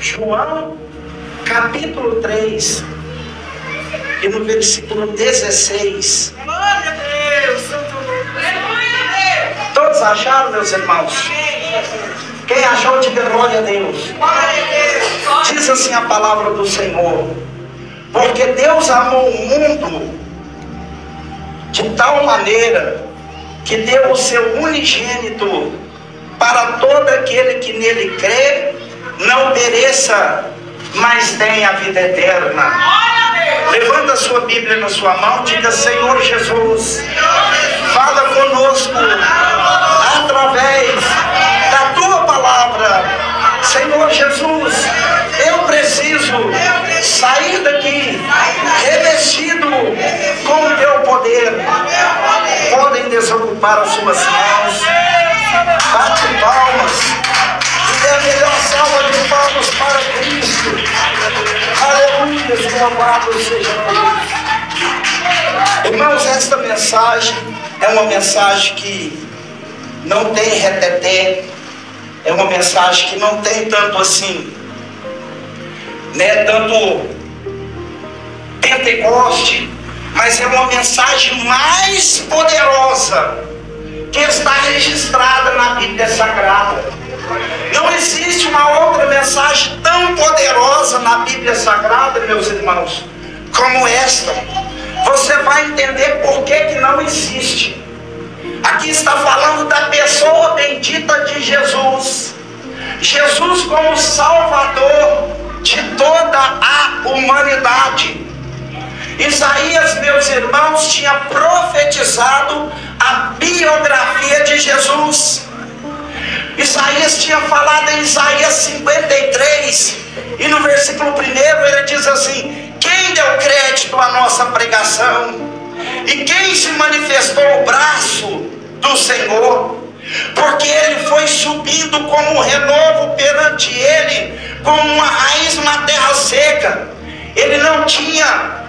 João, capítulo 3, e no versículo 16. Glória a Deus, Santo Deus. Todos acharam, meus irmãos? Quem achou, diga glória a Deus. Diz assim a palavra do Senhor: porque Deus amou o mundo de tal maneira que deu o seu unigênito, para todo aquele que nele crê não pereça, mas tenha a vida eterna. Levanta a sua Bíblia na sua mão, diga: Senhor Jesus, fala conosco através da tua palavra. Senhor Jesus, eu preciso sair daqui revestido com o teu poder. Podem desocupar as suas mãos. Bate palmas. E dê a melhor salva de palmas para Cristo. Aleluia, louvado seja Deus. Irmãos, esta mensagem é uma mensagem que não tem reteté. É uma mensagem que não tem tanto assim, né, tanto Pentecoste, mas é uma mensagem mais poderosa que está registrada na Bíblia Sagrada. Não existe uma outra mensagem tão poderosa na Bíblia Sagrada, meus irmãos, como esta. Você vai entender por que não existe. Aqui está falando da pessoa bendita de Jesus. Jesus como Salvador de toda a humanidade. Isaías, meus irmãos, tinha profetizado a biografia de Jesus. Isaías tinha falado em Isaías 53, e no versículo 1 ele diz assim: quem deu crédito à nossa pregação? E quem se manifestou o braço do Senhor? Porque ele foi subindo como um renovo perante ele, como uma raiz numa terra seca. Ele não tinha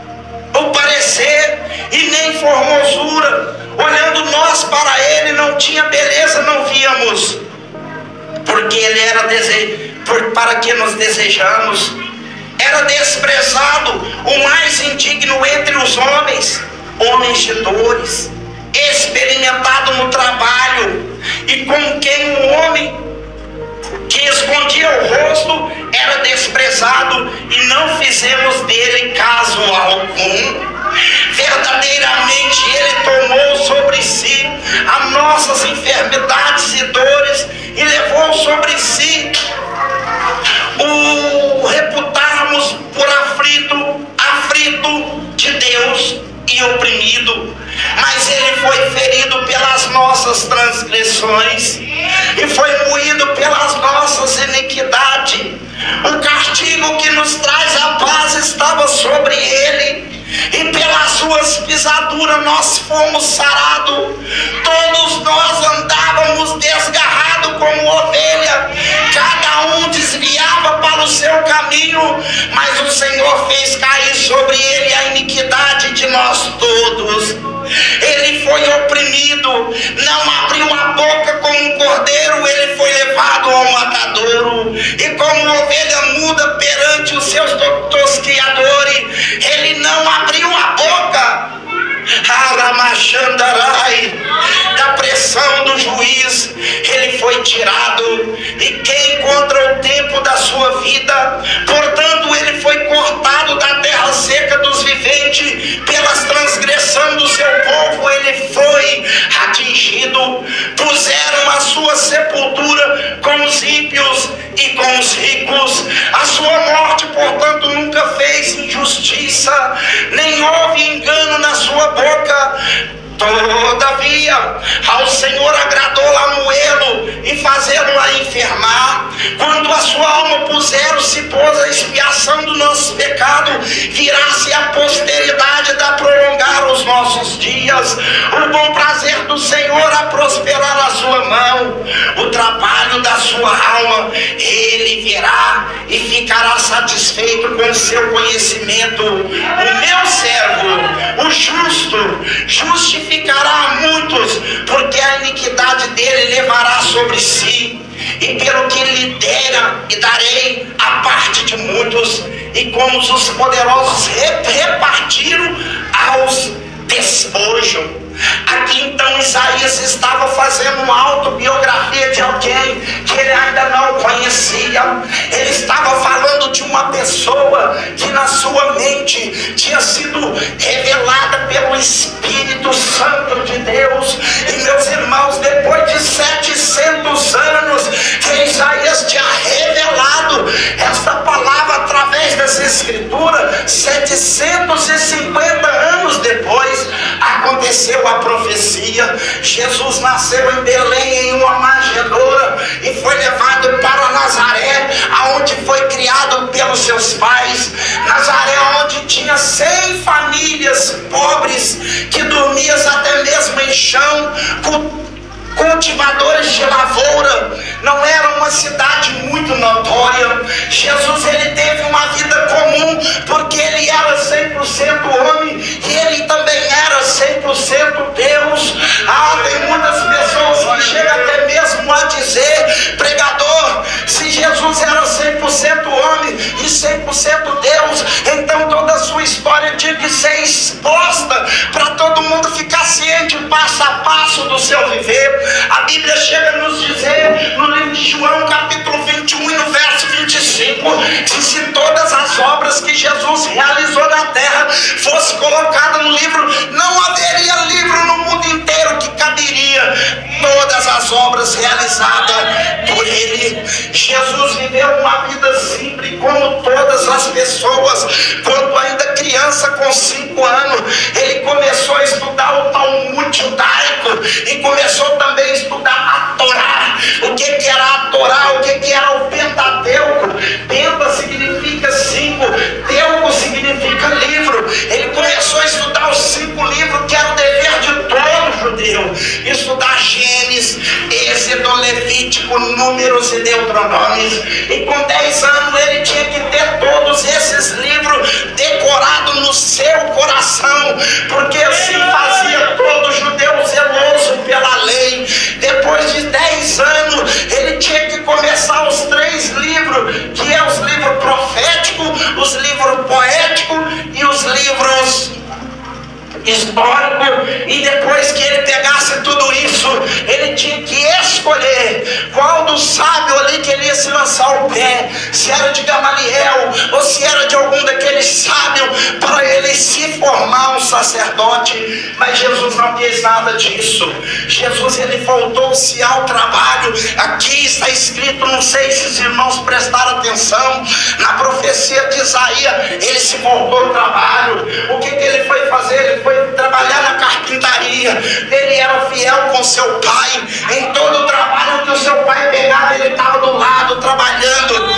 o parecer e nem formosura. Olhando nós para ele, não tinha beleza, não víamos. Porque ele era para que nos desejamos. Era desprezado, o mais indigno entre os homens, homens de dores, experimentado no trabalho, e com quem um homem que escondia o rosto era desprezado, e não fizemos dele caso algum. Verdadeiramente ele tomou sobre si as nossas enfermidades e dores, e levou sobre si o reputarmos por aflito de Deus e oprimido. Mas ele foi ferido pelas nossas transgressões e foi moído pelas nossas iniquidades. O castigo que nos traz a paz estava sobre ele, e pelas suas pisaduras nós fomos sarados. Todos nós andávamos desgarrados como ovelha, cada um desviava para o seu caminho, mas o Senhor fez cair sobre ele a iniquidade de nós todos. Ele foi oprimido, não abriu a boca como um cordeiro, ele foi levado ao matadouro, e como ovelha muda perante os seus tosquiadores, ele não abriu a boca. Da pressão do juiz ele foi tirado, e quem encontra o tempo da sua vida? Portanto ele foi cortado da terra seca dos viventes, pelas transgressões do seu povo ele foi atingido. Puseram a sua sepultura com os ímpios e com os ricos. A sua morte, portanto, nunca fez injustiça, nem houve engano na sua boca. Todavia, ao Senhor agradou lamoê-lo e fazê-lo enfermar. Quando a sua alma puseram-se, pôs a expiação do nosso pecado, virá-se a posteridade da prolongar os nossos dias. O bom prazer do Senhor a prosperar a sua mão, o trabalho da sua alma ele verá e ficará satisfeito com o seu conhecimento. O meu servo, o justo, justificará a muitos, porque a iniquidade dele levará sobre si. E e pelo que lhe dera e darei a parte de muitos, e como os poderosos repartiram aos despojos. Aqui então Isaías estava fazendo uma autobiografia de alguém que ele ainda não conhecia. Ele estava falando de uma pessoa que na sua mente tinha sido revelada pelo Espírito Santo de Deus. E meus irmãos, depois de 700 anos que Isaías tinha revelado esta palavra através das Escrituras, 750 anos depois aconteceu a profecia. Jesus nasceu em Belém, em uma manjedoura, e foi levado para Nazaré, aonde foi criado pelos seus pais. Nazaré, onde tinha 100 famílias pobres que dormiam até mesmo em chão, cultivadores de lavoura. Não era uma cidade muito notória. Jesus, ele teve uma vida comum, porque ele era 100% homem e ele também era 100% Deus. Tem muitas pessoas que chegam até mesmo a dizer: pregador, se Jesus era 100% homem e 100% Deus, então toda a sua história tinha que ser exposta para todo mundo ficar ciente passo a passo do seu viver. A Bíblia chega a nos dizer no livro de João, capítulo 21 e no verso 25, que se todas as obras que Jesus realizou na terra fosse colocada no livro, não haveria livro no mundo inteiro que caberia todas as obras realizadas por ele. Jesus viveu uma vida simples como todas as pessoas. Quando ainda criança, com 5 anos, ele começou a estudar o Talmud judaico e começou também a estudar a Torá. O que era a Torá? O que era o Pentateuco? Penta significa 5, Teuco significa livro. Ele começou a estudar os 5 livros, que era o dever de todo judeu: estudar Gênesis, Êxodo, Levítico, Números e Deuteronômios. E com 10 anos ele tinha que ter todos esses livros decorados no seu coração, porque assim fazia todo judeu zeloso pela lei. Depois de 10 anos ele tinha que começar os 3 livros, que é os livros proféticos, os livros poéticos e os livros histórico. E depois que ele pegasse tudo isso, ele tinha que escolher qual do sábio ali que ele ia se lançar o pé, se era de Gamaliel ou se era de algum daqueles sábios, para ele se formar um sacerdote. Mas Jesus não fez nada disso. Jesus, ele voltou-se ao trabalho. Aqui está escrito, não sei se os irmãos prestaram atenção, na profecia de Isaías, ele se voltou ao trabalho. O que ele foi fazer? Ele foi trabalhar na carpintaria. Ele era fiel com seu pai. Em todo o trabalho que o seu pai pegava, ele estava do lado trabalhando.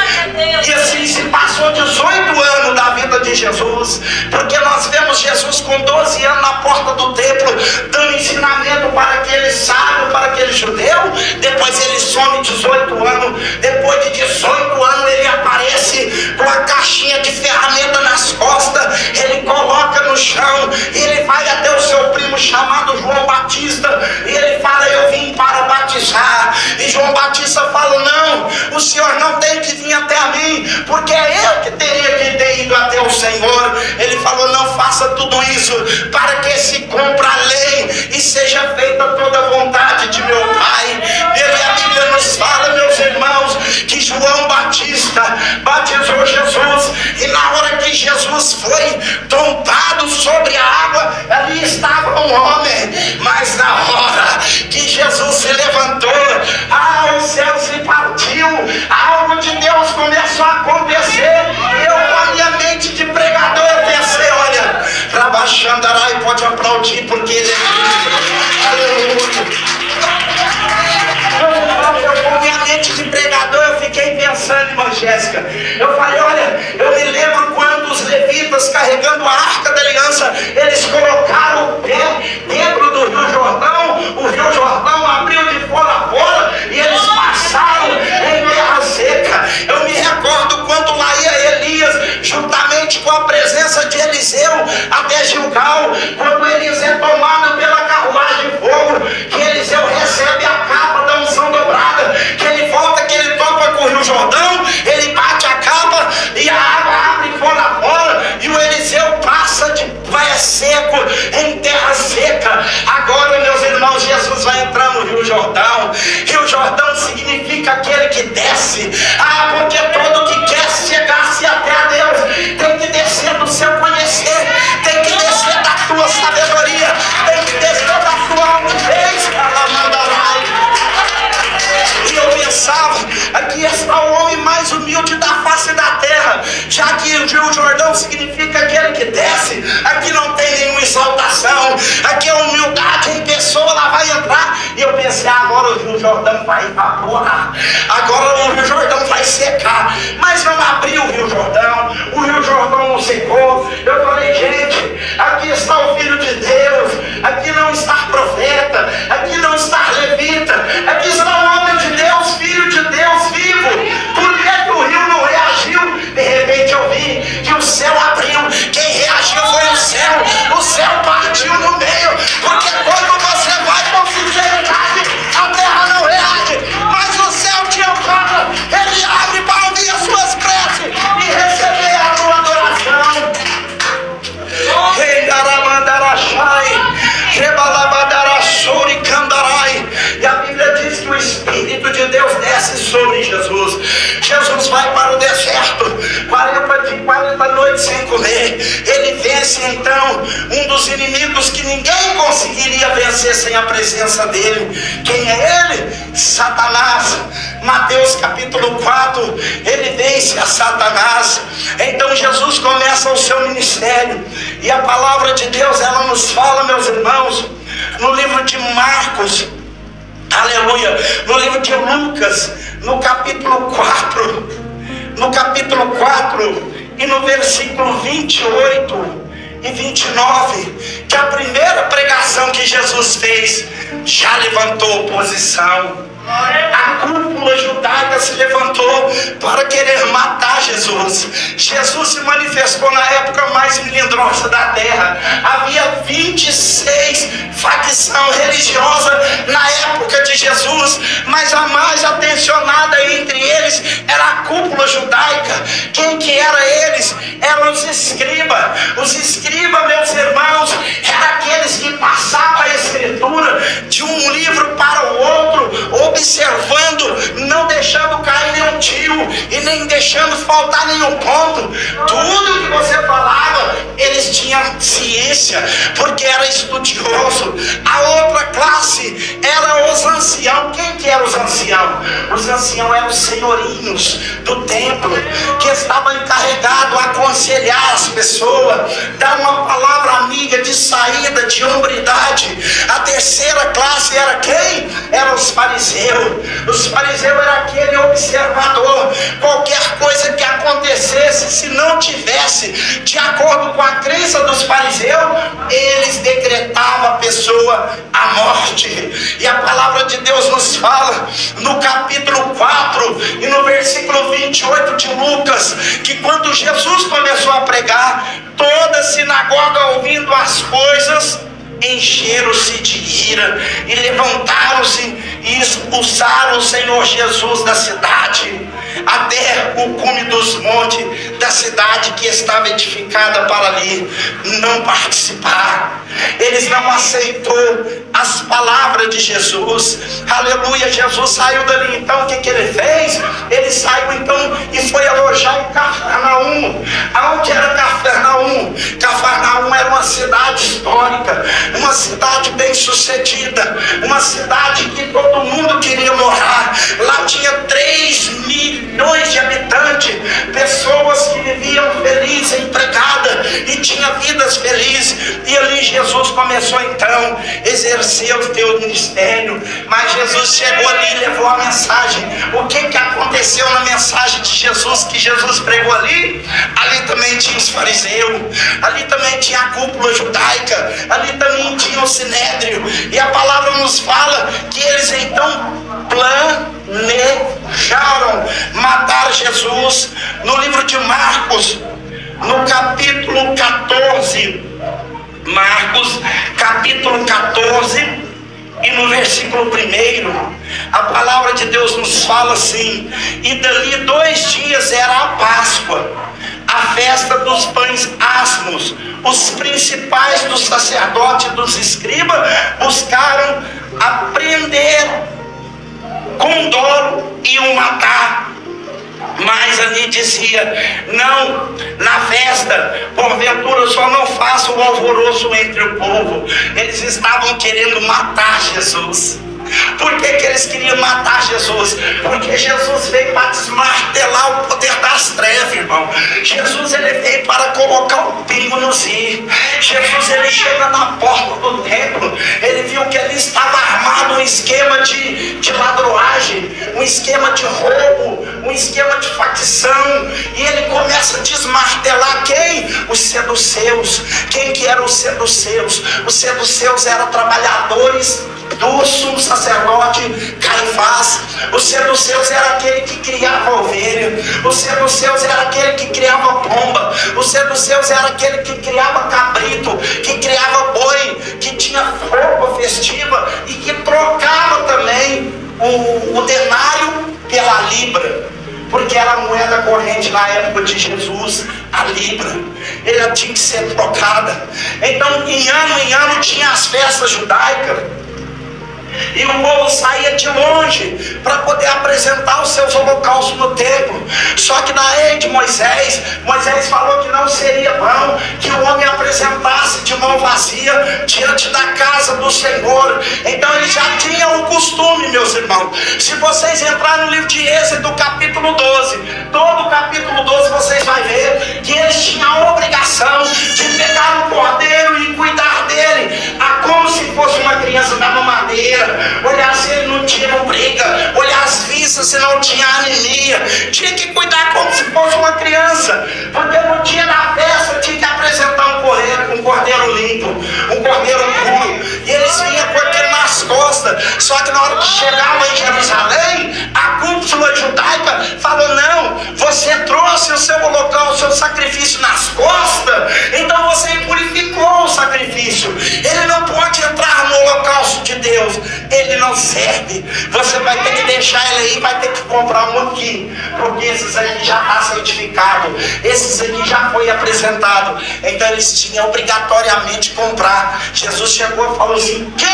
E assim se passou 18 anos da vida de Jesus, porque nós vemos Jesus com 12 anos na porta do templo, dando ensinamento para aquele sábio, para aquele judeu. Depois ele some 18 anos. Depois de 18 anos ele aparece com a caixinha de ferramenta nas costas. Ele coloca no chão e ele vai até o seu primo chamado João Batista e ele fala: eu vim para batizar. E João Batista fala: não, o senhor não tem que vir até a mim, porque é eu que teria que ter ido até o Senhor. Ele falou: não faça tudo isso para que se cumpra a lei e seja feita toda a vontade de meu Pai. E a Bíblia nos fala, meus irmãos, que João Batista batizou Jesus, e na hora que Jesus foi tombado sobre a água, ali estava um homem. Mas na hora que Jesus se levantou, o céu se partiu, algo de Deus começou a acontecer. Eu, com a minha mente de pregador, eu pensei: olha, Rabaxandarai, pode aplaudir, porque ele é Cristo. Aleluia. Com minha mente de pregador, eu fiquei pensando, irmã Jéssica. Eu falei: olha, eu me lembro quando os levitas, carregando a arca da aliança, eles colocaram o pé dentro do Rio Jordão. O Rio Jordão abriu de fora a fora e eles passaram em terra seca. Eu me recordo quando lá ia Elias, juntamente com a presença de Eliseu, até Gilgal, quando Elias é tomado pela carruagem de fogo, que Eliseu recebe a capa da unção dobrada, que ele volta, que ele que desce. Porque todo que quer chegar-se até a Deus tem que descer do seu conhecer, tem que descer da tua sabedoria, tem que descer da tua altivez. E eu pensava, aqui está o homem mais humilde da face da terra, já que o Rio Jordão significa aquele que desce. Aqui não tem nenhuma exaltação, aqui é humildade em pessoa, ela vai entrar. E eu pensei, agora o Rio Jordão vai evaporar, agora o Rio Jordão vai secar. Mas não abriu o Rio Jordão não secou. Eu falei, gente, aqui está o Filho de Deus, aqui não está profeta, aqui não está levita, aqui está o homem de Deus, Filho de Deus vivo. Por que o rio não reagiu? De repente eu vi que o céu abriu. Quem reagiu foi o céu partiu no meio. Porque quando você vai com sinceridade, a terra não reage, mas o céu te ampara. Ele abre para ouvir as suas preces e receber a tua adoração. E a Bíblia diz que o Espírito de Deus desce sobre Jesus. Jesus vai para o deserto, 40 noites sem comer. Ele vence então um dos inimigos que ninguém conseguiria vencer sem a presença dele. Quem é ele? Satanás. Mateus capítulo 4, ele vence a Satanás. Então Jesus começa o seu ministério. E a palavra de Deus, ela nos fala, meus irmãos, no livro de Marcos, aleluia, no livro de Lucas, no capítulo 4 e no versículo 28 e 29, que a primeira pregação que Jesus fez já levantou oposição. A cúpula judaica se levantou para querer matar Jesus. Jesus se manifestou na época mais melindrosa da terra. Havia 26 facções religiosas na época de Jesus, mas a mais atencionada entre eles era a cúpula judaica. Quem que era eles? Eram os escribas. Os escribas, meus irmãos, eram aqueles que passavam a escritura de um livro para o outro, observando, não deixando cair nenhum tio e nem deixando faltar nenhum ponto. Tudo que você falava, eles tinham ciência, porque era estudioso. A outra classe era os anciãos. Quem que eram os anciãos? Os anciãos eram os senhorinhos do templo, que estavam encarregados a aconselhar as pessoas, dar uma palavra amiga de saída, de hombridade. A terceira classe era quem? Eram os fariseus. Os fariseus eram aquele observador. Qualquer coisa que acontecesse, se não tivesse de acordo com a crença dos fariseus, eles decretavam a pessoa a morte. E a palavra de Deus nos fala no capítulo 4 e no versículo 28 de Lucas, que quando Jesus começou a pregar, toda a sinagoga, ouvindo as coisas, encheram-se de ira e levantaram-se e expulsaram o Senhor Jesus da cidade, até o cume dos montes da cidade que estava edificada para ali não participar. Eles não aceitou as palavras de Jesus. Aleluia. Jesus saiu dali. Então o que ele fez? Ele saiu então e foi alojar em Cafarnaum. Aonde era Cafarnaum? Cafarnaum era uma cidade histórica, uma cidade bem sucedida, uma cidade que todo mundo queria morar. Lá tinha 3 milhões de habitantes, pessoas que viviam felizes, empregadas e tinham vidas felizes. E ali Jesus começou então a exercer o seu ministério. Mas Jesus chegou ali e levou a mensagem. O que aconteceu na mensagem de Jesus, que Jesus pregou ali? Ali também tinha os fariseus, ali também tinha a cúpula judaica, ali também tinha o sinédrio. E a palavra nos fala que eles então planejaram matar Jesus. No livro de Marcos, no capítulo 14, Marcos capítulo 14 e no versículo 1, a palavra de Deus nos fala assim: e dali 2 dias era a Páscoa, a festa dos pães asmos. Os principais dos sacerdotes e dos escribas buscaram aprender com dolo e queriam matar. Mas ali dizia: não, na festa, porventura só não faça o alvoroço entre o povo. Eles estavam querendo matar Jesus. Por que eles queriam matar Jesus? Porque Jesus veio para desmartelar o poder das trevas, irmão. Jesus, ele veio para colocar um pingo nos is. Jesus, ele chega na porta do templo. Ele viu que ali estava armado um esquema de ladroagem, um esquema de roubo, um esquema de facção. E ele começa a desmartelar quem? Os saduceus. Quem que eram os saduceus? Os saduceus eram trabalhadores do sumo sacerdote Caifás. Os saduceus era aquele que criava ovelha. Os saduceus era aquele que criava pomba. Os saduceus era aquele que criava cabrito, que criava boi, que tinha roupa festiva e que trocava também o denário pela libra, porque era a moeda corrente na época de Jesus, a libra. Ela tinha que ser trocada. Então, em ano tinha as festas judaicas. E o povo saía de longe para poder apresentar os seus holocaustos no templo. Só que na lei de Moisés falou que não seria bom que o homem apresentasse de mão vazia diante da casa do Senhor. Então eles já tinham o costume, meus irmãos. Se vocês entrarem no livro de Êxodo, capítulo 12, todo o capítulo 12 vocês vão ver que eles tinham a obrigação de pegar um cordeiro e cuidar dele, como se fosse uma criança da mamadeira. Olhar se ele não tinha briga, olhar as vistas se não tinha anemia. Tinha que cuidar como se fosse uma criança, porque no dia da festa tinha que apresentar um cordeiro limpo, um cordeiro puro. E eles vinham com aquilo nas costas. Só que na hora que chegavam em Jerusalém, a cúpula judaica falou: não, você trouxe o seu holocausto, o seu sacrifício nas costas, então você impurificou o sacrifício. Ele não pode entrar no holocausto de Deus, ele não serve. Você vai ter que deixar ele aí, vai ter que comprar um aqui, porque esses aqui já está certificado, esses aqui já foi apresentado. Então eles tinham obrigatoriamente comprar. Jesus chegou e falou assim: que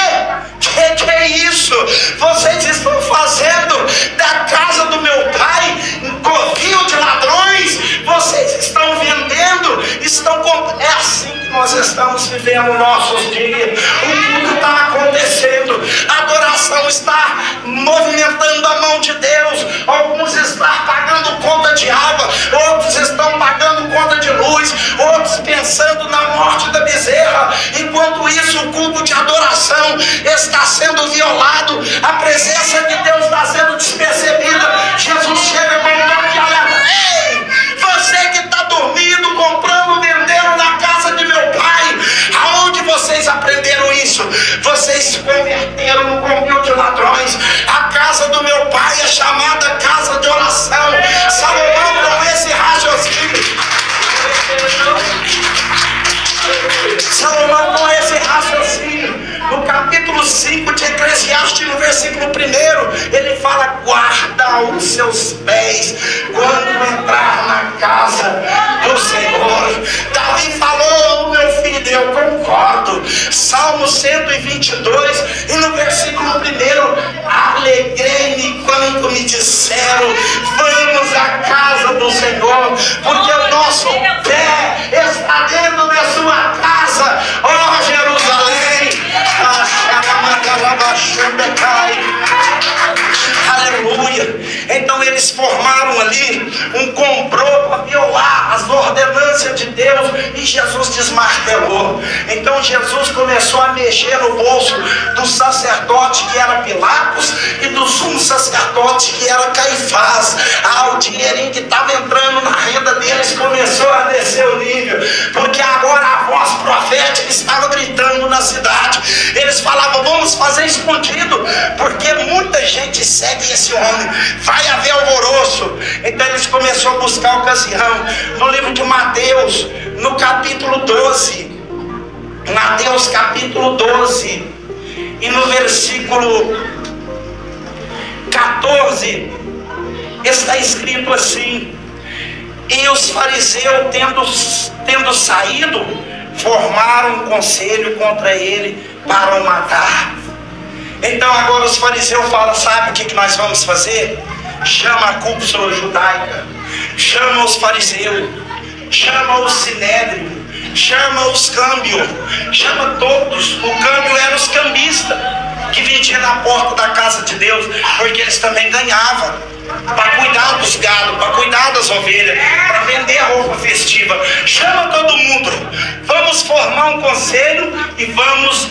é isso? Vocês estão fazendo da casa do meu pai um covil de ladrões? Vocês estão vendendo, estão comprando. É assim que nós estamos vivendo nossos dias. O mundo está acontecendo, a adoração está movimentando a mão de Deus. Alguns estão pagando conta de água, outros estão pagando conta de luz, outros pensando na morte da bezerra. Enquanto isso, o culto de adoração está sendo violado, a presença de Deus está sendo despercebida. Jesus chega com um toque de alerta: ei, você que está dormindo, comprando, vendendo na casa de meu pai, aonde vocês aprenderam isso? Vocês se converteram no covil de ladrões. A casa do meu pai é chamada casa de oração. Salomão, com esse raciocínio, no capítulo 5 de Eclesiastes, no versículo 1, ele fala: guarda os seus pés quando entrar na casa do Senhor. Davi falou: meu filho, eu concordo. Salmo 122, e no versículo 1, alegrei-me quando me disseram: vamos à casa do Senhor, porque o nosso pé está dentro da sua casa, ó Jerusalém. Aleluia. Então eles formaram ali um complô para violar as ordenâncias de Deus, e Jesus desmartelou. Então Jesus começou a mexer no bolso do sacerdote, que era Pilatos, e do sumo sacerdote, que era Caifás. O dinheirinho que estava entrando na renda deles começou a descer o nível, porque agora a voz profética estava gritando na cidade. Eles falavam: vamos fazer escondido, porque muita gente segue esse homem, vai haver alvoroço. Então eles começaram a buscar ocasião. No livro de Mateus, no capítulo 12, Mateus capítulo 12, e no versículo 14, está escrito assim: e os fariseus, tendo saído, formaram um conselho contra ele para o matar. Então agora os fariseus falam: sabe o que nós vamos fazer? chama a cúpula judaica, chama os fariseus, chama o sinédrio, chama os câmbios, chama todos. O câmbio era os cambistas que vendiam na porta da casa de Deus, porque eles também ganhavam para cuidar dos gados, para cuidar das ovelhas, para vender a roupa festiva. Chama todo mundo, vamos formar um conselho e vamos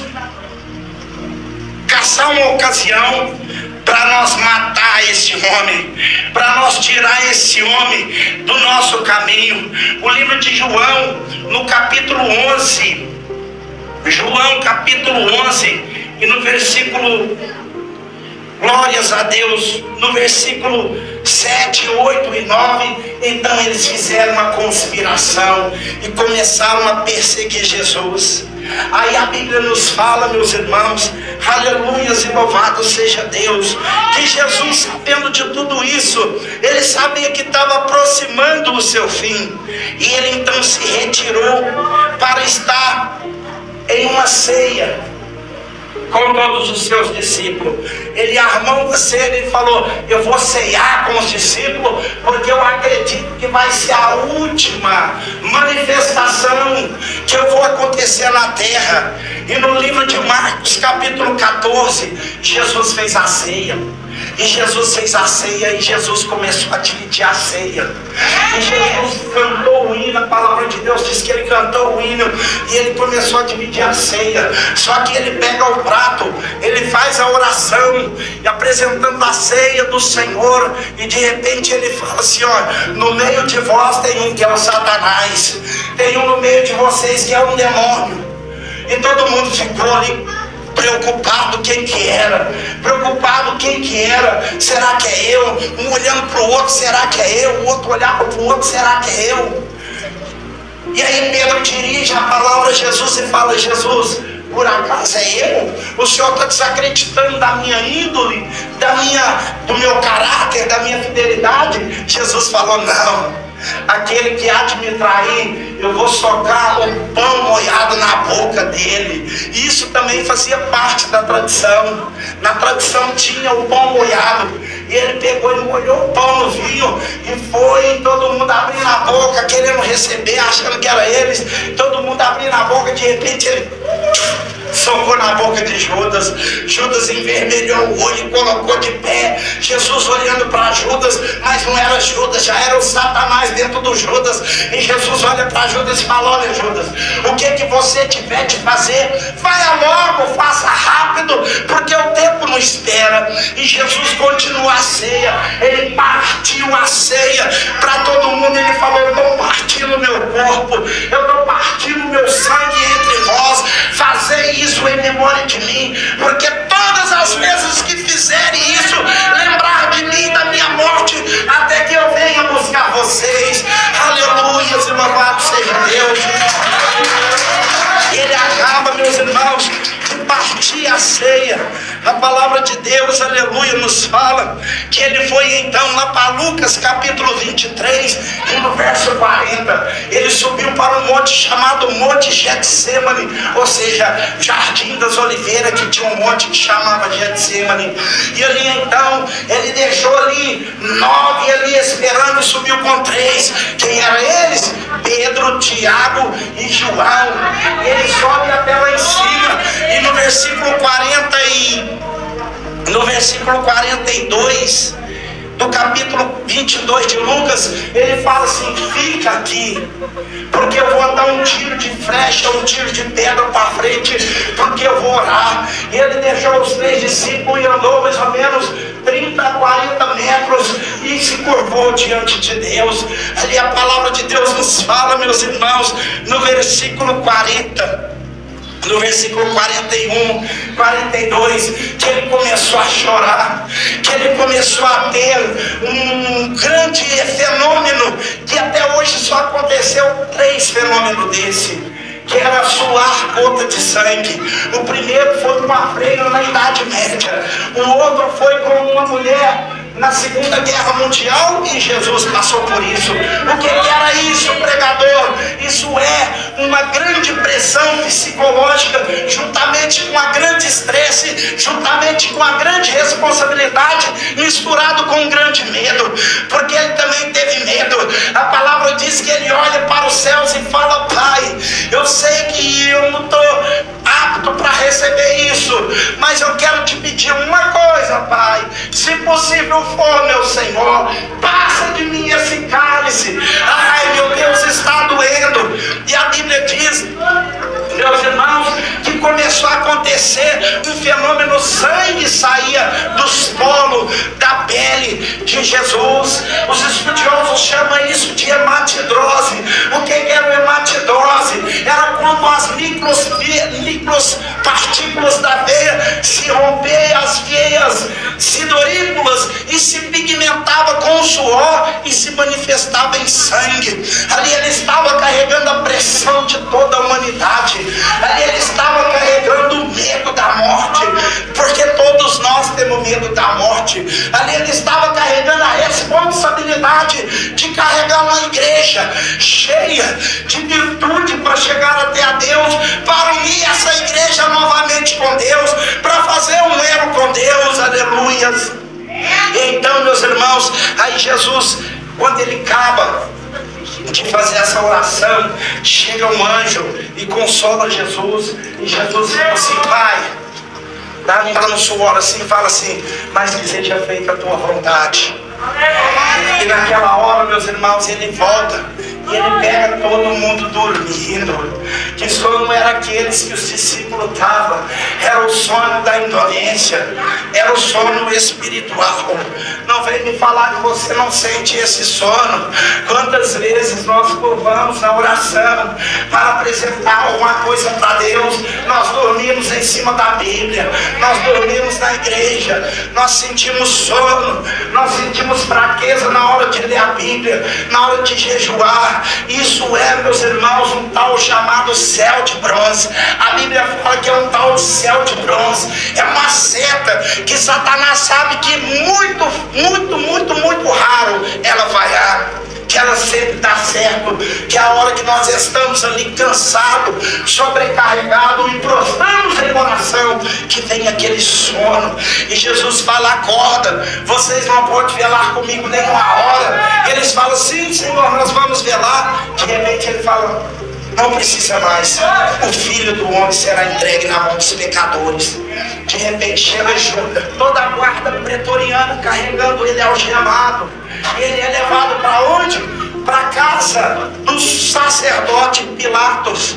caçar uma ocasião para nós matar esse homem, para nós tirar esse homem do nosso caminho. O livro de João, no capítulo 11, João capítulo 11, e no versículo, glórias a Deus, no versículo 7, 8 e 9, então eles fizeram uma conspiração e começaram a perseguir Jesus. Aí a Bíblia nos fala, meus irmãos, aleluias e louvado seja Deus, que Jesus, sabendo de tudo isso, ele sabia que estava aproximando o seu fim, e ele então se retirou para estar em uma ceia com todos os seus discípulos. Ele armou uma ceia e falou: eu vou ceiar com os discípulos, porque eu acredito que vai ser a última manifestação que eu vou acontecer na terra. E no livro de Marcos capítulo 14, Jesus fez a ceia. E Jesus fez a ceia, e Jesus começou a dividir a ceia. E Jesus cantou o hino, a palavra de Deus diz que ele cantou o hino, e ele começou a dividir a ceia. Só que ele pega o prato, ele faz a oração, e apresentando a ceia do Senhor, e de repente ele fala assim: ó, no meio de vós tem um que é o Satanás, tem um no meio de vocês que é um demônio. E todo mundo ficou ali preocupado quem que era, será que é eu? Um olhando para o outro, será que é eu? O outro olhava para o outro, será que é eu? E aí Pedro dirige a palavra a Jesus e fala: Jesus, por acaso é eu? O Senhor está desacreditando da minha índole, do meu caráter, da minha fidelidade? Jesus falou: não. Aquele que há de me trair, eu vou socar o pão molhado na boca dele. Isso também fazia parte da tradição. Na tradição tinha o pão molhado, e ele pegou e molhou o pão no vinho, e foi todo mundo abrindo a boca, querendo receber, achando que era eles. Todo mundo abrindo a boca, de repente ele socou na boca de Judas. Judas envermelhou o olho e colocou de pé. Jesus olhando para Judas, mas não era Judas, já era o Satanás dentro do Judas. E Jesus olha para Judas e fala: olha, Judas, o que você tiver de fazer, vai logo, faça rápido, porque o tempo não espera. E Jesus continua a ceia, ele partiu a ceia para todo mundo. Ele falou: eu estou partindo meu corpo, eu estou partindo meu sangue entre vós, fazei isso em memória de mim, porque todas as vezes que fizerem isso, lembrar de mim, da minha morte, até que eu venha buscar vocês. Aleluia, e louvado seja Deus. Ele acaba, meus irmãos, de partir a ceia. A palavra de Deus, aleluia, nos fala que ele foi então lá para Lucas capítulo 23, e no verso 40, ele subiu para um monte chamado Monte Getsemane, ou seja, Jardim das Oliveiras, que tinha um monte que chamava Getsemane. E ali então, ele deixou ali 9 ali esperando, e subiu com 3. Quem eram eles? Pedro, Tiago e João. Ele sobe até lá em cima, e no versículo 42 do capítulo 22 de Lucas, ele fala assim: fica aqui, porque eu vou dar um tiro de flecha, um tiro de pedra para frente, porque eu vou orar. E ele deixou os 3 discípulos e andou mais ou menos 30 a 40 metros e se curvou diante de Deus. Ali a palavra de Deus nos fala, meus irmãos, no versículo 40, no versículo 41, 42, que ele começou a chorar, que ele começou a ter um grande fenômeno, que até hoje só aconteceu 3 fenômenos desse, que era suar gota de sangue. O primeiro foi com uma freira na Idade Média, o outro foi com uma mulher na Segunda Guerra Mundial, e Jesus passou por isso. O que era isso, pregador? Isso é uma grande pressão psicológica, juntamente com a grande estresse, juntamente com a grande responsabilidade, misturado com um grande medo. Eu sei que eu não estou apto para receber isso, mas eu quero te pedir uma coisa, Pai. Se possível for, meu Senhor, passa de mim esse cálice. Ai, meu Deus, está doendo. E a Bíblia diz, meus irmãos, que começou a acontecer um fenômeno, sangue saía dos polos da pele de Jesus. Os estudiosos chamam isso de hematidrose. O que era hematidrose? Era quando as micropartículas da veia se rompiam, as veias sidorícolas, e se pigmentava com o suor e se manifestava em sangue. Ali ele estava carregando a pressão de toda a humanidade. Ali ele estava carregando o medo da morte, porque todos nós temos medo da morte. Ali ele estava carregando a responsabilidade de carregar uma igreja cheia de virtude para chegar até a Deus, para unir essa igreja novamente com Deus, para fazer um elo com Deus. Aleluias. Então, meus irmãos, aí Jesus, quando ele acaba de fazer essa oração, chega um anjo e consola Jesus. E Jesus fala assim: Pai, dá no suor assim, fala assim: mas que seja feita a tua vontade. E naquela hora, meus irmãos, ele volta e ele pega todo mundo dormindo. Que sono era aqueles que os discípulos estavam? Era o sono da indolência, era o sono espiritual. Não vem me falar que você não sente esse sono. Quantas vezes nós curvamos na oração para apresentar alguma coisa para Deus, nós dormimos em cima da Bíblia, nós dormimos na igreja, nós sentimos sono, nós sentimos fraqueza na hora de ler a Bíblia, na hora de jejuar. Isso é, meus irmãos, um tal chamado céu de bronze. A Bíblia fala que é um tal de céu de bronze. É uma seta que Satanás sabe que muito raro ela falhar, que ela sempre dá certo, que a hora que nós estamos ali cansados, sobrecarregados e prostramos em oração, que vem aquele sono. E Jesus fala: acorda, vocês não podem velar comigo nenhuma hora. E eles falam: sim, Senhor, nós vamos velar. De repente ele fala: não precisa mais, o Filho do Homem será entregue na mão dos pecadores. De repente chega Judas, toda a guarda pretoriana carregando ele algemado. Ele é levado para onde? Para a casa do sacerdote Pilatos.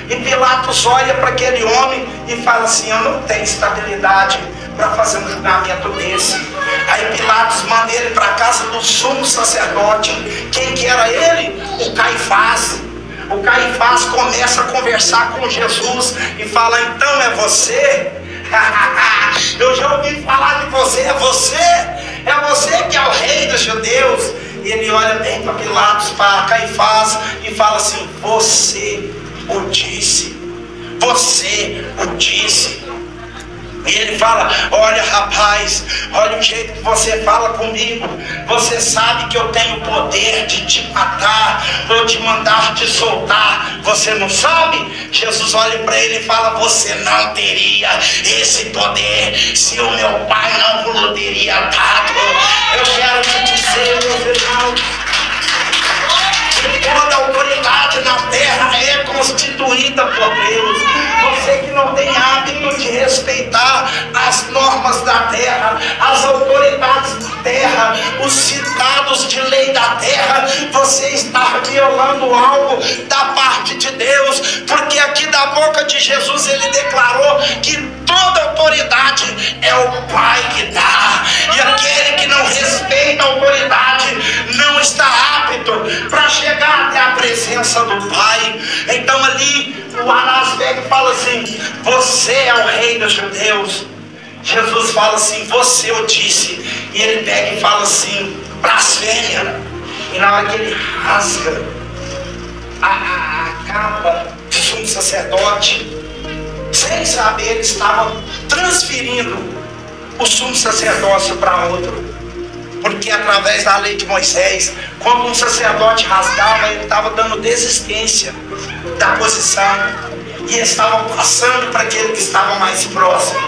E Pilatos olha para aquele homem e fala assim: eu não tenho estabilidade para fazer um julgamento desse. Aí Pilatos manda ele para a casa do sumo sacerdote. Quem que era ele? O Caifás. O Caifás começa a conversar com Jesus e fala: então é você? Eu já ouvi falar de você. É você? É você que é o rei dos judeus? E ele olha bem para Pilatos, para Caifás, e fala assim: você o disse. Você o disse. E ele fala: olha, rapaz, olha o jeito que você fala comigo. Você sabe que eu tenho o poder de te matar ou de mandar te soltar. Você não sabe? Jesus olha para ele e fala: você não teria esse poder se o meu pai não vos teria dado. Eu quero te dizer, meus irmãos, que toda autoridade na terra é constituída por Deus. Você que não tem hábito de respeitar as normas da terra, as autoridades da terra, os citados de lei da terra, você está violando algo da parte de Deus, porque aqui da boca de Jesus ele declarou que toda autoridade é o Pai que dá, e aquele que não respeita a autoridade não está apto para chegar até a presença do Pai. Então ali o Anás pega e fala assim: você é o rei dos judeus. Jesus fala assim: você o disse. E ele pega e fala assim: blasfêmia. E na hora que ele rasga a capa do sumo sacerdote, sem saber, ele estava transferindo o sumo sacerdócio para outro. Porque através da lei de Moisés, quando um sacerdote rasgava, ele estava dando desistência da posição, e estava passando para aquele que estava mais próximo.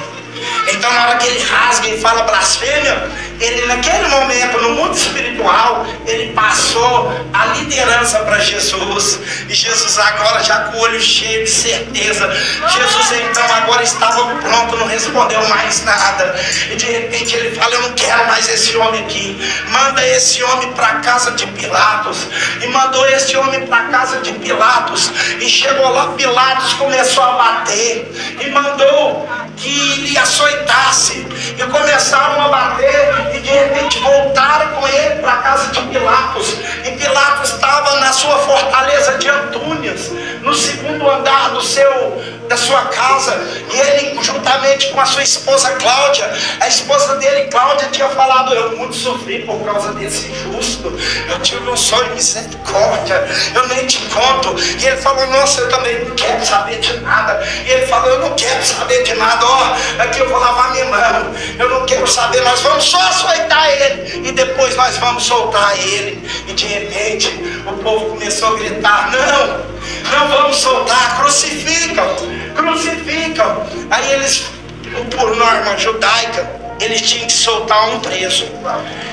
Então na hora que ele rasga e fala blasfêmia, ele naquele momento, no mundo espiritual, ele passou a liderança para Jesus. E Jesus agora já com o olho cheio de certeza. Jesus então agora estava pronto, não respondeu mais nada. E de repente ele fala: eu não quero mais esse homem aqui. Manda esse homem para a casa de Pilatos. E mandou esse homem para a casa de Pilatos. E chegou lá, Pilatos começou a bater. E mandou que lhe açoitasse. E começaram a bater. E de repente voltaram com ele para a casa de Pilatos. E Pilatos estava na sua fortaleza de Antúnias, no segundo andar da sua casa. E ele, juntamente com a sua esposa Cláudia, a esposa dele, Cláudia, tinha falado: eu muito sofri por causa desse justo. Eu tive um sonho de misericórdia, eu nem te conto. E ele falou: nossa, eu também não quero saber de nada. E ele falou: eu não quero saber de nada. Ó, aqui eu vou lavar minha mão. Eu não quero saber, nós vamos só açoitar ele. E depois nós vamos soltar ele. E de repente o povo começou a gritar: não vamos soltar, crucificam. Aí eles, por norma judaica, eles tinham que soltar um preso.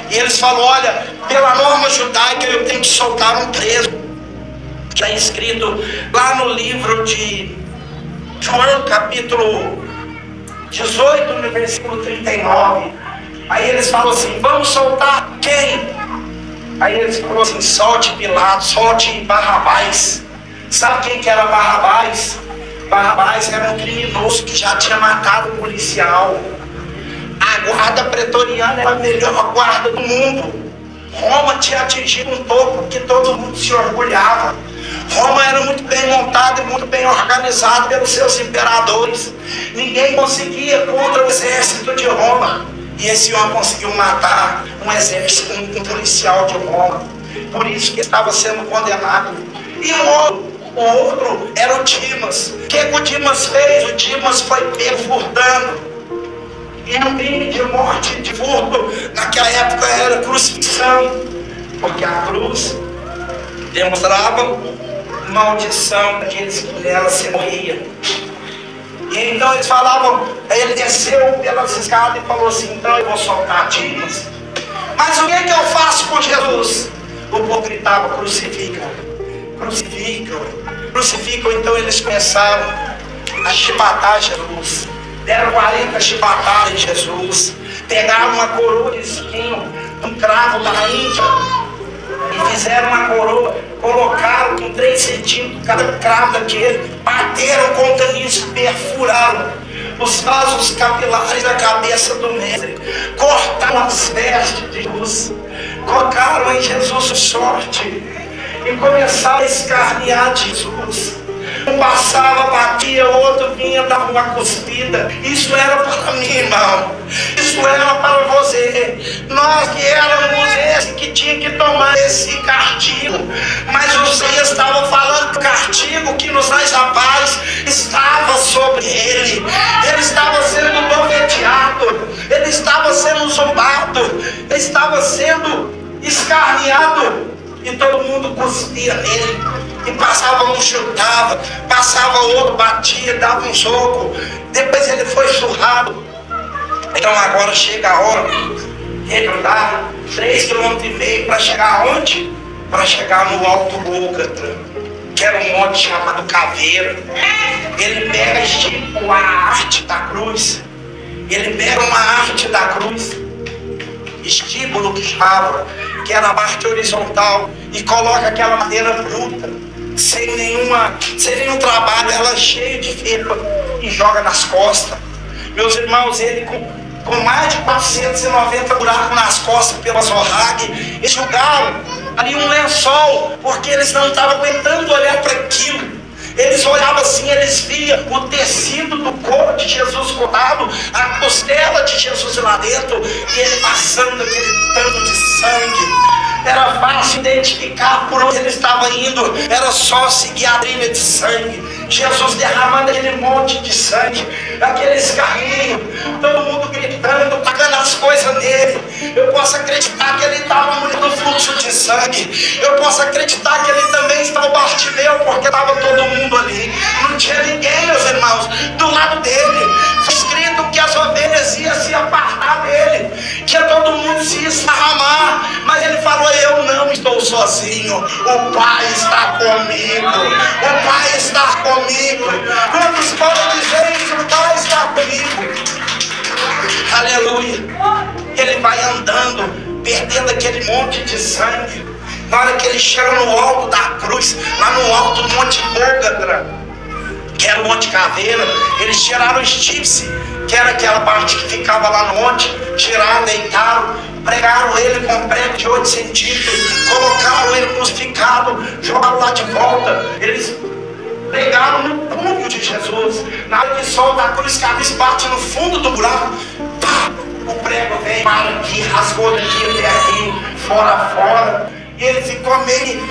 E eles falaram: olha, pela norma judaica eu tenho que soltar um preso. Que está escrito lá no livro de João, capítulo 18, no versículo 39. Aí eles falam assim: vamos soltar quem? Aí eles falaram assim: solte Pilatos, solte Barrabás. Sabe quem que era Barrabás? Barrabás era um criminoso que já tinha matado um policial. A guarda pretoriana era a melhor guarda do mundo. Roma tinha atingido um topo que todo mundo se orgulhava. Roma era muito bem montada e muito bem organizada pelos seus imperadores. Ninguém conseguia contra o exército de Roma. E esse homem conseguiu matar um exército, um policial de Roma. Por isso que estava sendo condenado. E o outro era o Dimas. O que o Dimas fez? O Dimas foi pego furtando. E um crime de morte, de furto, naquela época era crucifixão. Porque a cruz demonstrava maldição daqueles que nela se morriam. E então eles falavam, ele desceu pelas escadas e falou assim: então eu vou soltar Dimas. Mas o que é que eu faço com Jesus? O povo gritava: crucificam, crucificam, crucificam. Então eles começaram a chibatar Jesus. Deram 40 chibatadas em Jesus. Pegaram uma coroa de espinho, um cravo da Índia, e fizeram uma coroa, colocaram com 3 centímetros cada cravo daquele, bateram contra isso, perfuraram os vasos capilares da cabeça do mestre, cortaram as vestes de Jesus, colocaram em Jesus sorte e começaram a escarnear Jesus. Um passava, batia, o outro vinha, dava uma cuspida. Isso era para mim, irmão. Isso era para você. Nós que éramos esse que tinha que tomar esse castigo. Mas o Senhor estava falando que o castigo que nos traz a paz estava sobre ele. Ele estava sendo bofeteado. Ele estava sendo zombado. Ele estava sendo escarneado. E todo mundo cuspia nele. E passava um, chutava, passava outro, batia, dava um soco. Depois ele foi surrado. Então agora chega a hora de ele andar 3,5 km para chegar aonde? Para chegar no Alto Gólgota, que era um monte chamado Caveira. Ele pega tipo a arte da cruz. Ele pega uma arte da cruz, estíbulo que chamava, que era a parte horizontal, e coloca aquela madeira bruta, sem nenhum trabalho, ela cheia de ferpa, e joga nas costas. Meus irmãos, ele com mais de 490 buracos nas costas pela zorrague, eles jogaram ali um lençol, porque eles não estavam aguentando olhar para aquilo. Eles olhavam assim, eles viam o tecido do corpo de Jesus cortado, a costela de Jesus lá dentro, e ele passando aquele tanto de sangue. Era fácil identificar por onde ele estava indo, era só seguir a trilha de sangue. Jesus derramando aquele monte de sangue, aquele escarninho, todo mundo gritando, tacando as coisas nele. Eu posso acreditar que ele estava no fluxo de sangue. Eu posso acreditar que ele também estava o Bartimeu, porque estava todo mundo ali. Não tinha ninguém, meus irmãos, do lado dele. Foi escrito que as as ovelhas iam se apartar dele, que todo mundo se esparramar, mas ele falou: eu não estou sozinho, o Pai está comigo, o Pai está comigo. Quantos podem dizer que o Pai está comigo? Aleluia. Ele vai andando, perdendo aquele monte de sangue. Na hora que ele chega no alto da cruz, lá no alto do Monte Gólgota, que era o Monte Caveira, eles tiraram o estípice, que era aquela parte que ficava lá no monte, tiraram, deitaram, pregaram ele com um prego de 8 centímetros, colocaram ele crucificado, jogaram lá de volta. Eles pregaram no punho de Jesus. Na hora que solta a cruz, que a cruz bate no fundo do buraco, pá, o prego vem, para aqui, rasgou daqui até aqui, fora. E ele ficou meio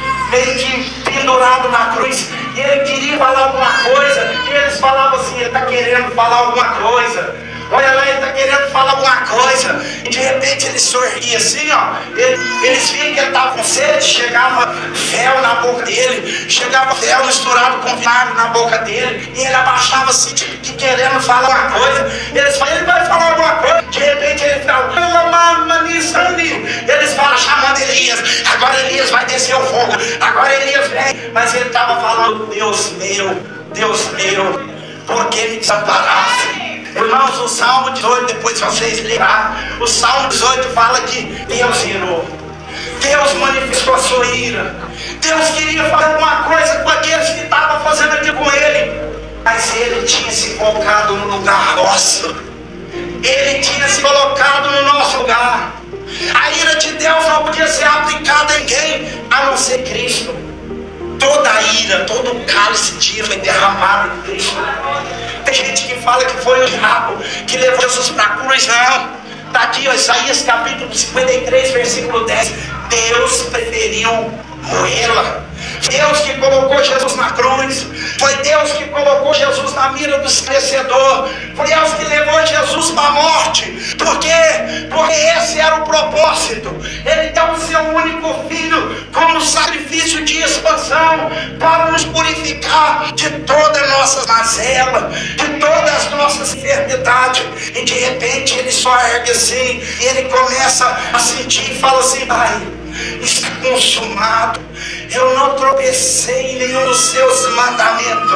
que pendurado na cruz. E ele queria falar alguma coisa. E eles falavam assim: ele está querendo falar alguma coisa. Olha lá, ele está querendo falar alguma coisa. E de repente ele sorria assim, ó. Eles viam que ele estava com sede. Chegava fel na boca dele. Chegava fel misturado com vinagre na boca dele. E ele abaixava assim, tipo, que querendo falar alguma coisa. Eles falavam: ele vai falar alguma coisa. De repente ele falava: eles falam, chamando Elias. Agora Elias vai descer o fogo. Agora Elias vem. Mas ele estava falando: Deus meu, por que me desamparaste? Irmãos, o Salmo 18, depois vocês lerem, o Salmo 18 fala que Deus irou, Deus manifestou a sua ira, Deus queria fazer alguma coisa com aqueles que estavam fazendo aquilo com ele, mas ele tinha se colocado no lugar nosso, ele tinha se colocado no nosso lugar. A ira de Deus não podia ser aplicada a ninguém a não ser Cristo. Toda a ira, todo o cálice de ira foi derramado em Cristo. Tem gente que fala que foi o diabo que levou Jesus para a cruz. Não, está aqui, ó, Isaías capítulo 53, versículo 10. Deus preferiu moê-la. Deus que colocou Jesus na cruz. Foi Deus que colocou Jesus na mira do esclarecedor. Foi Deus que levou Jesus para a morte. Por quê? Porque esse era o propósito. Ele deu o seu único filho como sacrifício de expansão para nos purificar de todas as nossas mazelas, de todas as nossas enfermidades. E de repente ele só ergue assim e ele começa a sentir e fala assim: Pai, está consumado. Eu não tropecei em nenhum dos seus mandamentos.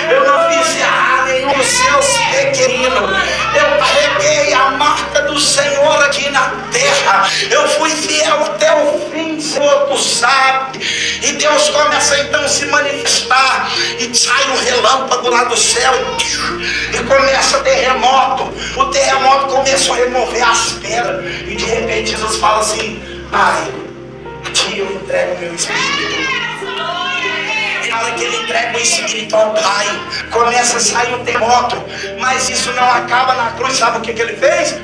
Eu não fiz errar nenhum dos seus pequeninos. Eu carreguei a marca do Senhor aqui na terra. Eu fui fiel até o fim, Senhor, tu sabe. E Deus começa então a se manifestar. E sai um relâmpago lá do céu. E começa terremoto. O terremoto começou a remover as pedras. E de repente Jesus fala assim: Pai, a ti eu entrego o meu espírito. E na hora que ele entrega o espírito ao Pai, começa a sair um terremoto. Mas isso não acaba na cruz. Sabe o que ele fez?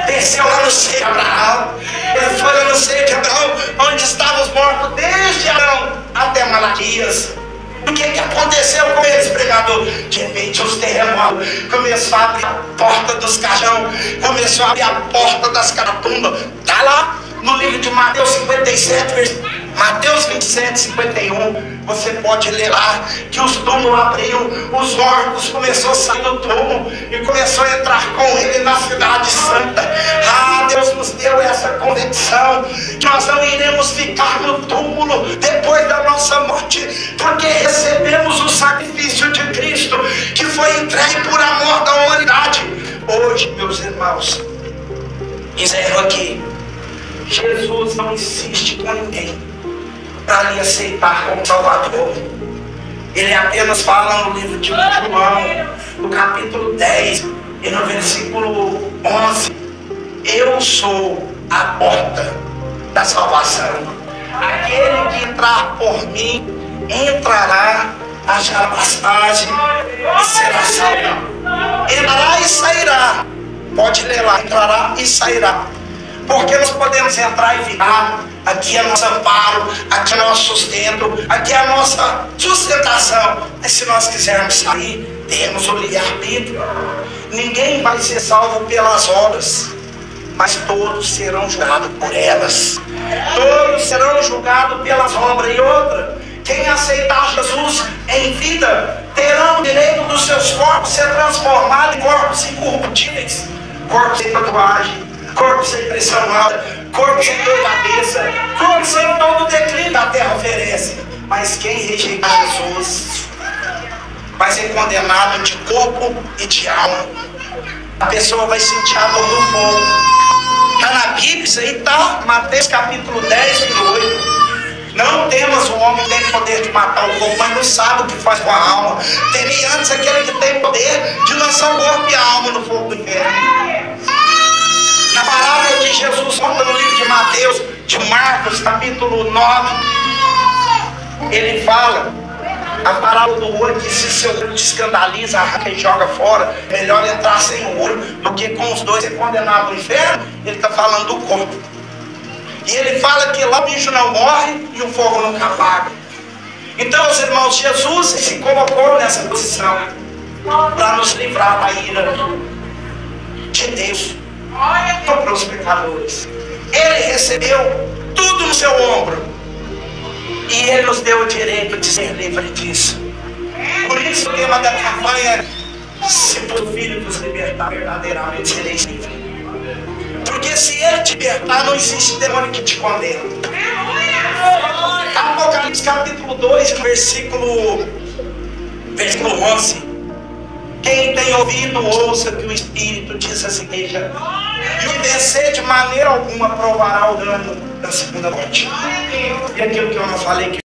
Desceu lá no seio de Abraão. Ele foi lá no seio de Abraão, onde estavam os mortos desde Abraão até Malaquias. O que aconteceu com eles, pregador? De repente os terremotos começaram a abrir a porta dos caixão, começou a abrir a porta das catacumbas. Está lá no livro de Mateus 57, Mateus 27, 51, você pode ler lá que os túmulos abriram, os mortos começaram a sair do túmulo e começou a entrar com ele na cidade santa. Ah, Deus nos deu essa convicção que nós não iremos ficar no túmulo depois da nossa morte, porque recebemos o sacrifício de Cristo que foi entregue por amor da humanidade. Hoje, meus irmãos, encerro aqui. Jesus não insiste com ninguém para lhe aceitar como Salvador. Ele apenas fala no livro de João, no capítulo 10 e no versículo 11: eu sou a porta da salvação. Aquele que entrar por mim entrará, achará passagem e será salvo. Entrará e sairá. Pode ler lá: entrará e sairá. Porque nós podemos entrar e ficar. Aqui é nosso amparo, aqui é nosso sustento, aqui é a nossa sustentação. Mas se nós quisermos sair, temos o livre-arbítrio. Ninguém vai ser salvo pelas obras, mas todos serão julgados por elas. Todos serão julgados pelas obras. E outra, quem aceitar Jesus em vida terão o direito dos seus corpos ser transformados em corpos incorruptíveis, corpos sem tatuagem, corpos sem pressão alta, corpos sem dor de cabeça, corpos sem todo o declínio da terra oferece. Mas quem rejeitar Jesus vai ser condenado de corpo e de alma. A pessoa vai sentir a dor do fogo. Está na Bíblia, isso aí está, Mateus capítulo 10, 8. Não temas o homem que tem poder de matar o corpo, mas não sabe o que faz com a alma. Temei antes aquele que tem poder de lançar o corpo e a alma no fogo do inferno. Na palavra de Jesus, conta no livro de Mateus, de Marcos, capítulo 9, ele fala a parábola do olho, que se seu olho te escandaliza, arranca e joga fora. Melhor entrar sem o olho do que com os dois ser condenado ao inferno. Ele está falando do corpo. E ele fala que lá o bicho não morre e o fogo nunca apaga. Então, meus irmãos, Jesus se colocou nessa posição para nos livrar da ira de Deus para os pecadores. Ele recebeu tudo no seu ombro e ele nos deu o direito de ser livre disso. Por isso o tema da campanha é: se o Filho nos libertar, verdadeiramente sereis livres. Porque se ele te libertar, não existe demônio que te condena. Apocalipse capítulo 2, versículo 11. Quem tem ouvido, ouça que o Espírito diz às igrejas. E o vencer de maneira alguma provará o dano da segunda morte. E aquilo que eu não falei que